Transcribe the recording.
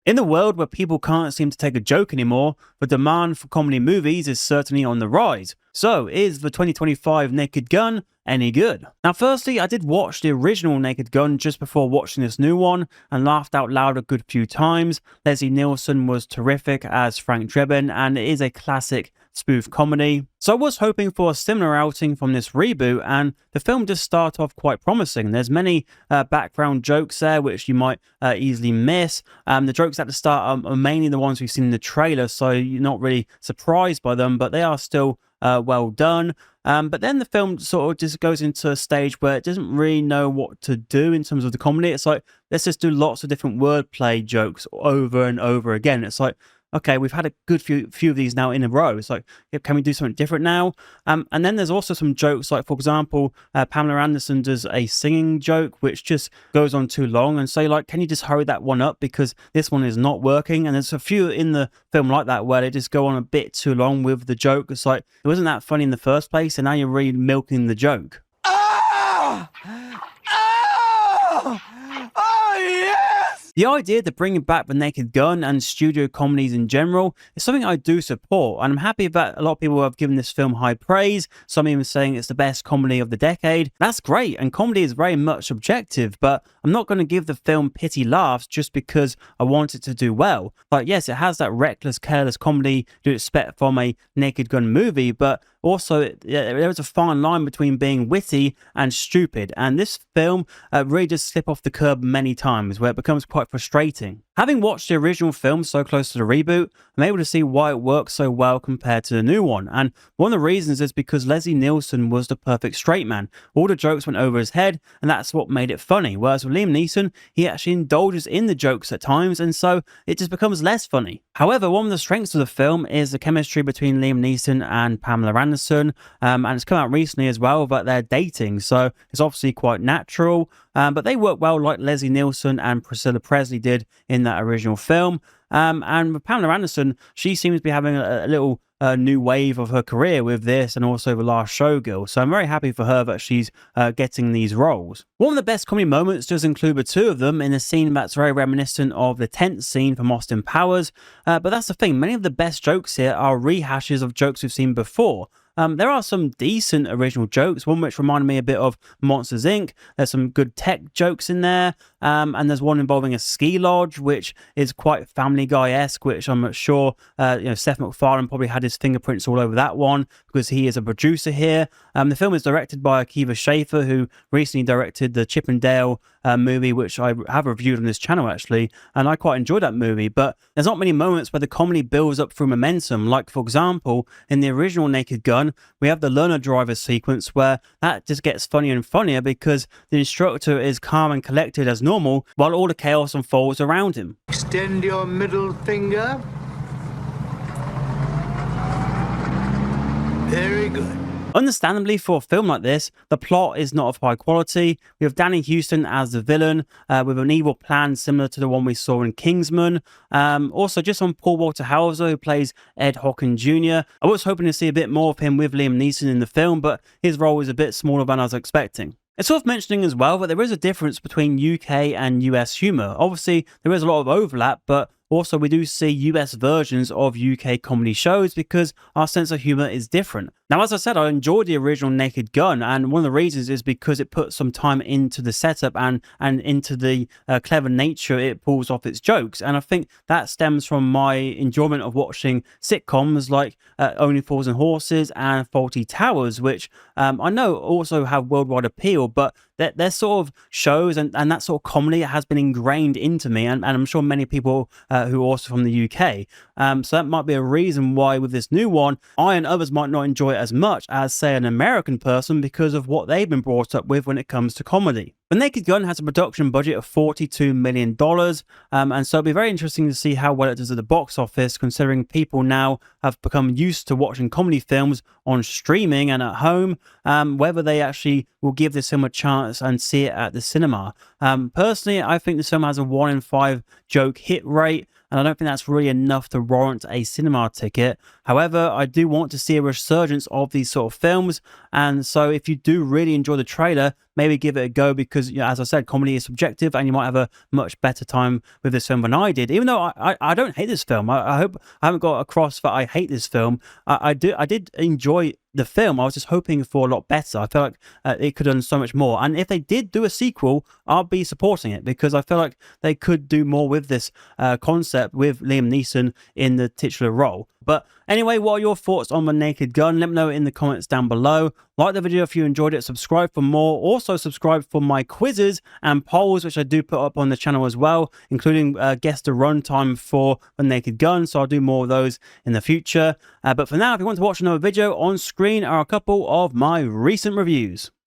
In the world where people can't seem to take a joke anymore, the demand for comedy movies is certainly on the rise. So, is the 2025 Naked Gun any good? Now, firstly, I did watch the original Naked Gun just before watching this new one and laughed out loud a good few times. Leslie Nielsen was terrific as Frank Drebin, and it is a classic spoof comedy. So I was hoping for a similar outing from this reboot, and the film does start off quite promising. There's many background jokes there which you might easily miss. The jokes at the start are mainly the ones we've seen in the trailer, so you're not really surprised by them, but they are still well done. But then the film sort of just goes into a stage where it doesn't really know what to do in terms of the comedy. It's like, let's just do lots of different wordplay jokes over and over again. It's like, okay, we've had a good few of these now in a row. It's like, can we do something different now? And then there's also some jokes, like, for example, Pamela Anderson does a singing joke, which just goes on too long. And so, like, can you just hurry that one up? Because this one is not working. And there's a few in the film like that where they just go on a bit too long with the joke. It's like, it wasn't that funny in the first place, and now you're really milking the joke. Oh! Oh! Oh, yes! The idea that bringing back the Naked Gun and studio comedies in general is something I do support, and I'm happy that a lot of people have given this film high praise, some even saying it's the best comedy of the decade. That's great, and comedy is very much subjective, but I'm not going to give the film pity laughs just because I want it to do well. Like, yes, it has that reckless, careless comedy you'd expect from a Naked Gun movie, but also there is a fine line between being witty and stupid, and this film really does slip off the curb many times, where it becomes quite frustrating. Having watched the original film so close to the reboot, I'm able to see why it works so well compared to the new one, and one of the reasons is because Leslie Nielsen was the perfect straight man. All the jokes went over his head, and that's what made it funny, whereas with Liam Neeson, he actually indulges in the jokes at times, and so it just becomes less funny. However, one of the strengths of the film is the chemistry between Liam Neeson and Pamela Anderson, and it's come out recently as well that they're dating, so it's obviously quite natural, but they work well like Leslie Nielsen and Priscilla Presley did in that original film. And with Pamela Anderson, she seems to be having a little new wave of her career with this and also The Last Showgirl, so I'm very happy for her that she's getting these roles. One of the best comedy moments does include the two of them in a scene that's very reminiscent of the tent scene from Austin Powers, but that's the thing, many of the best jokes here are rehashes of jokes we've seen before. There are some decent original jokes, one which reminded me a bit of Monsters Inc. There's some good tech jokes in there, and there's one involving a ski lodge, which is quite Family Guy-esque, which I'm sure Seth MacFarlane probably had his fingerprints all over that one, because he is a producer here. The film is directed by Akiva Schaffer, who recently directed the Chip and Dale movie, which I have reviewed on this channel actually, and I quite enjoyed that movie, but there's not many moments where the comedy builds up through momentum, like for example, in the original Naked Gun, we have the learner driver sequence where that just gets funnier and funnier because the instructor is calm and collected as normal while all the chaos unfolds around him. Extend your middle finger. Very good. Understandably, for a film like this, the plot is not of high quality. We have Danny Houston as the villain, with an evil plan similar to the one we saw in Kingsman. Also, just on Paul Walter Hauser, who plays Ed Hocken Jr. I was hoping to see a bit more of him with Liam Neeson in the film, but his role is a bit smaller than I was expecting. It's worth mentioning as well that there is a difference between UK and US humour. Obviously, there is a lot of overlap, but also we do see US versions of UK comedy shows because our sense of humour is different. Now, as I said, I enjoyed the original Naked Gun, and one of the reasons is because it put some time into the setup and into the clever nature it pulls off its jokes, and I think that stems from my enjoyment of watching sitcoms like Only Fools and Horses and Fawlty Towers, which I know also have worldwide appeal, but they're sort of shows and that sort of comedy has been ingrained into me, and I'm sure many people who are also from the UK. So that might be a reason why with this new one, I and others might not enjoy it as much as, say, an American person because of what they've been brought up with when it comes to comedy. The Naked Gun has a production budget of $42 million, and so it'll be very interesting to see how well it does at the box office, considering people now have become used to watching comedy films on streaming and at home, whether they actually will give this film a chance and see it at the cinema. Personally, I think this film has a 1 in 5 joke hit rate, and I don't think that's really enough to warrant a cinema ticket. However, I do want to see a resurgence of these sort of films, and so if you do really enjoy the trailer, maybe give it a go, because, you know, as I said, comedy is subjective, and you might have a much better time with this film than I did. Even though I don't hate this film, I hope I haven't got across that I hate this film. I did enjoy the film. I was just hoping for a lot better. I feel like it could have done so much more. And if they did do a sequel, I'll be supporting it, because I feel like they could do more with this concept with Liam Neeson in the titular role. But anyway, what are your thoughts on The Naked Gun? Let me know in the comments down below. Like the video if you enjoyed it, subscribe for more. Also subscribe for my quizzes and polls, which I do put up on the channel as well, including guess the runtime for The Naked Gun. So I'll do more of those in the future. But for now, if you want to watch another video, on screen are a couple of my recent reviews.